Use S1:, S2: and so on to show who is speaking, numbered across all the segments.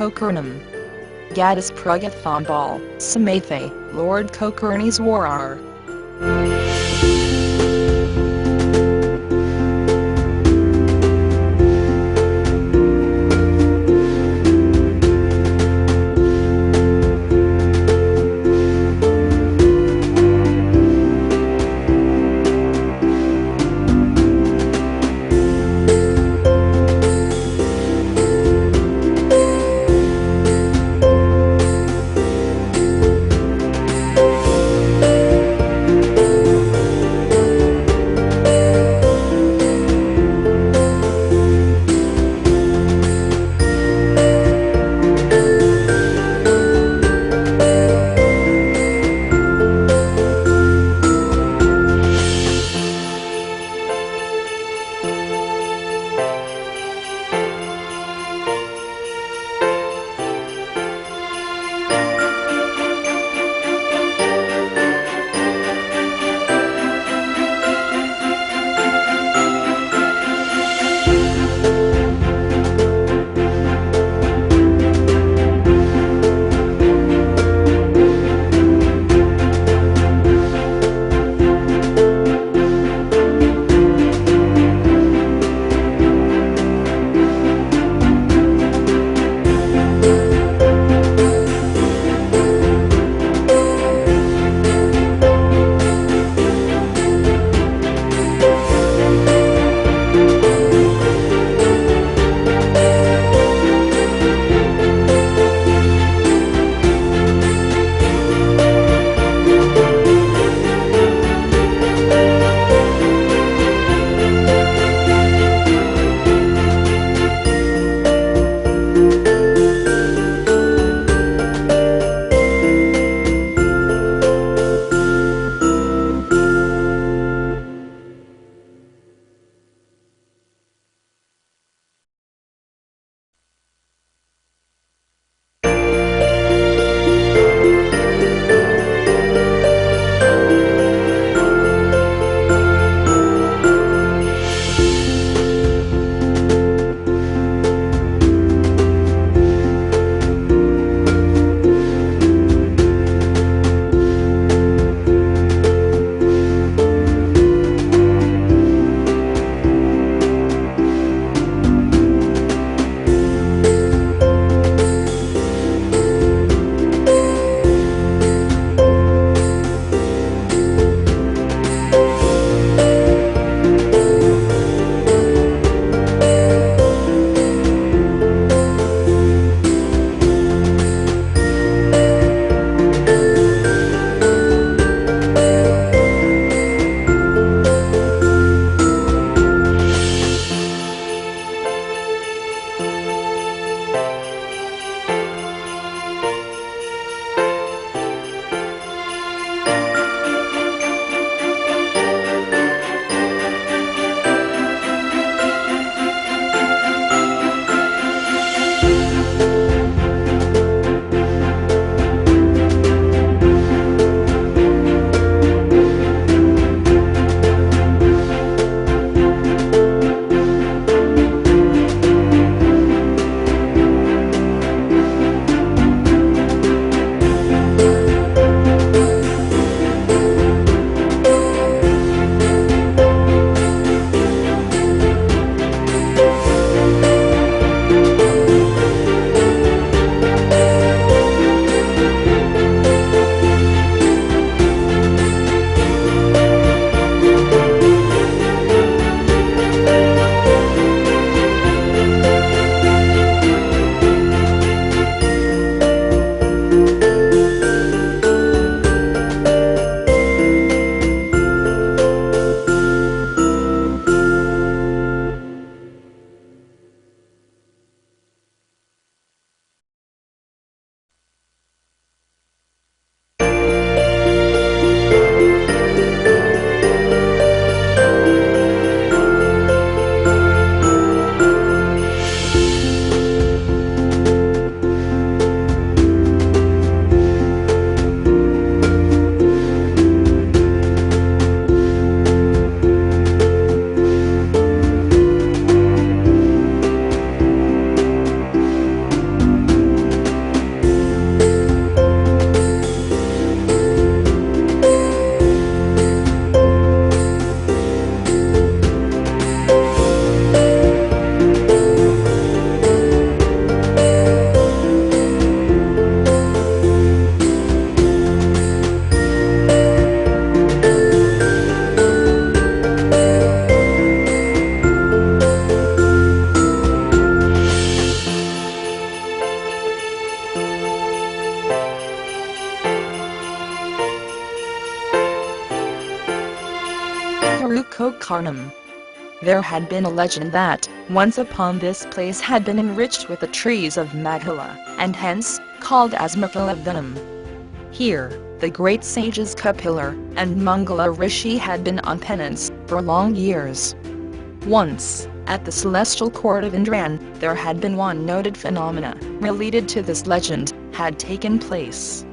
S1: Thirukokarnam. Goddess Praghathambal, sametha, Lord Kokarneshwarar. Thirukokarnam. There had been a legend that, once upon this place had been enriched with the trees of Maghila, and hence, called as Mangala vanam. Here, the great sages Kapilar and Mangala rishi had been on penance for long years. Once, at the celestial court of Indran, there had been one noted phenomena, related to this legend, had taken place.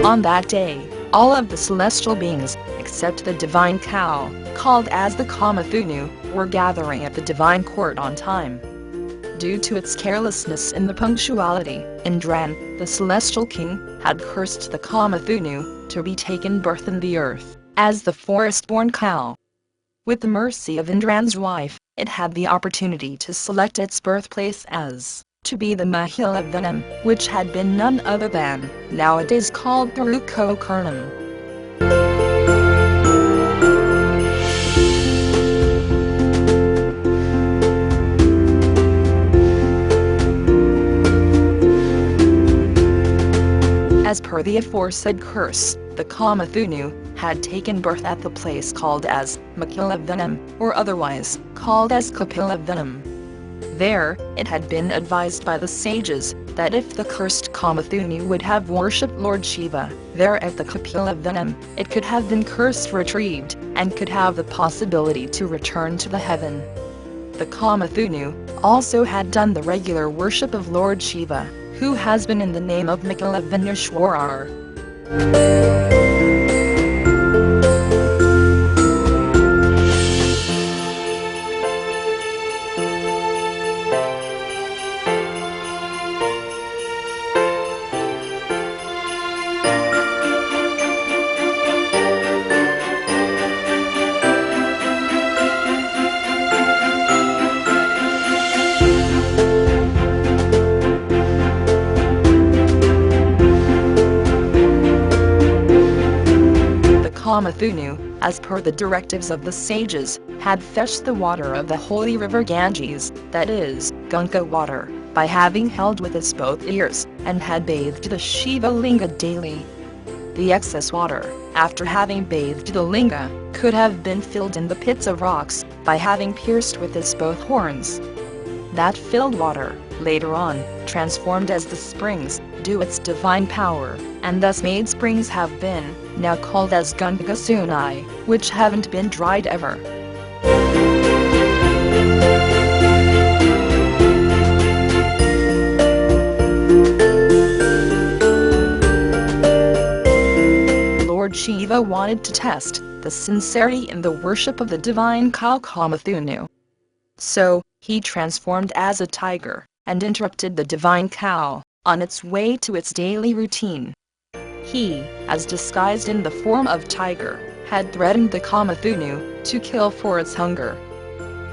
S1: On that day, all of the celestial beings, except the divine cow, called as the Kamathenu, were gathering at the divine court on time. Due to its carelessness in the punctuality, Indran, the celestial king, had cursed the Kamathenu to be taken birth in the earth, as the forest-born cow. With the mercy of Indran's wife, it had the opportunity to select its birthplace as to be the Maghila vanam, which had been none other than, nowadays called Thirukokarnam. As per the aforesaid curse, the Kamathenu had taken birth at the place called as Maghila vanam, or otherwise called as Kapilar vanam. There, it had been advised by the sages that if the cursed Kamathenu would have worshipped Lord Shiva there at the Kapilar vanam, it could have been curse retrieved, and could have the possibility to return to the heaven. The Kamathenu also had done the regular worship of Lord Shiva, who has been in the name of Kokarneshwarar. Kamathenu, as per the directives of the sages, had fetched the water of the holy river Ganges, that is, Ganga water, by having held with its both ears, and had bathed the Shiva linga daily. The excess water, after having bathed the linga, could have been filled in the pits of rocks, by having pierced with its both horns. That filled water, later on, transformed as the springs, due its divine power, and thus made springs have been, now called as Ganga Sunai, which haven't been dried ever. Lord Shiva wanted to test the sincerity in the worship of the divine cow Kamathenu. So, he transformed as a tiger, and interrupted the divine cow on its way to its daily routine. He, as disguised in the form of tiger, had threatened the Kamathenu to kill for its hunger.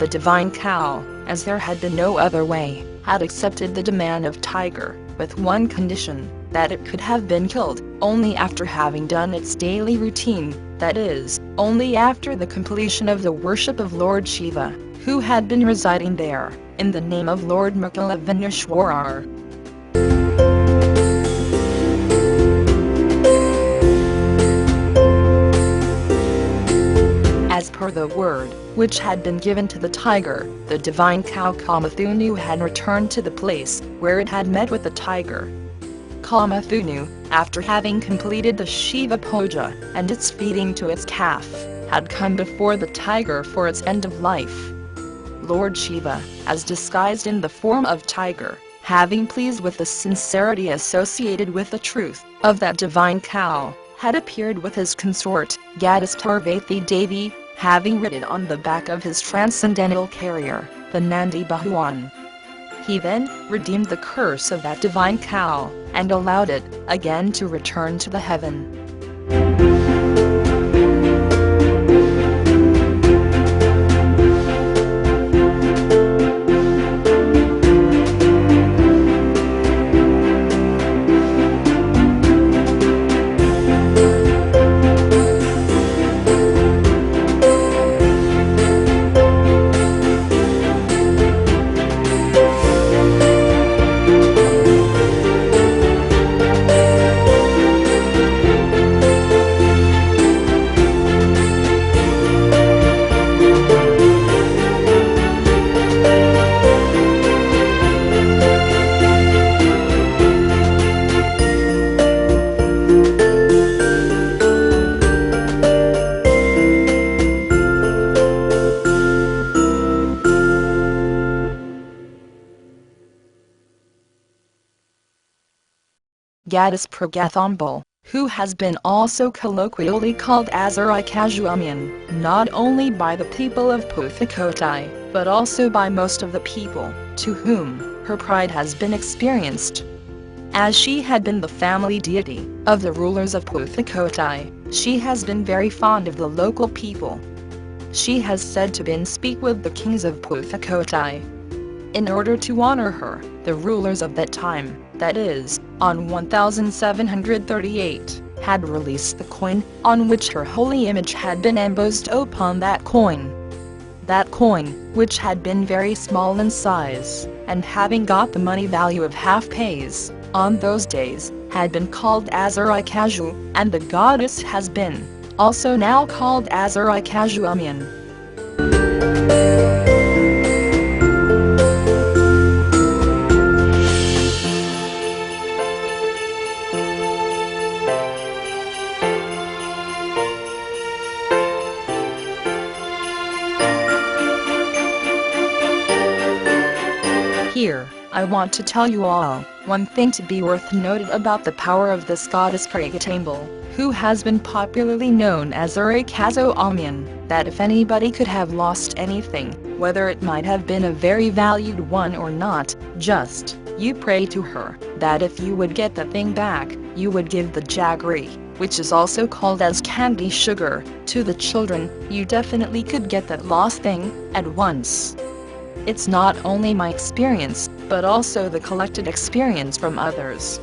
S1: The divine cow, as there had been no other way, had accepted the demand of tiger, with one condition, that it could have been killed only after having done its daily routine, that is, only after the completion of the worship of Lord Shiva, who had been residing there, in the name of Lord Kokarneshwarar. As per the word, which had been given to the tiger, the divine cow Kamathenu had returned to the place where it had met with the tiger. Kamathenu, after having completed the Shiva puja and its feeding to its calf, had come before the tiger for its end of life. Lord Shiva, as disguised in the form of tiger, having pleased with the sincerity associated with the truth of that divine cow, had appeared with his consort, Goddess Parvati Devi, having ridden on the back of his transcendental carrier, the Nandi Bhagwan. He then redeemed the curse of that divine cow, and allowed it again to return to the heaven. goddess Praghathambal, who has been also colloquially called as Arai Kasu Amman, not only by the people of Puthakottai, but also by most of the people, to whom her pride has been experienced. As she had been the family deity of the rulers of Puthakottai, she has been very fond of the local people. She has said to been speak with the kings of Puthakottai. In order to honor her, the rulers of that time, that is, on 1738, had released the coin, on which her holy image had been embossed upon that coin. That coin, which had been very small in size, and having got the money value of half pays, on those days, had been called as Arai Kasu, and the goddess has been also now called as Arai Kasu Amman. Here, I want to tell you all, one thing to be worth noted about the power of this goddess Praghathambal, who has been popularly known as Arai Kasu Amman, that if anybody could have lost anything, whether it might have been a very valued one or not, just, you pray to her, that if you would get the thing back, you would give the jaggery, which is also called as candy sugar, to the children, you definitely could get that lost thing, at once. It's not only my experience, but also the collected experience from others.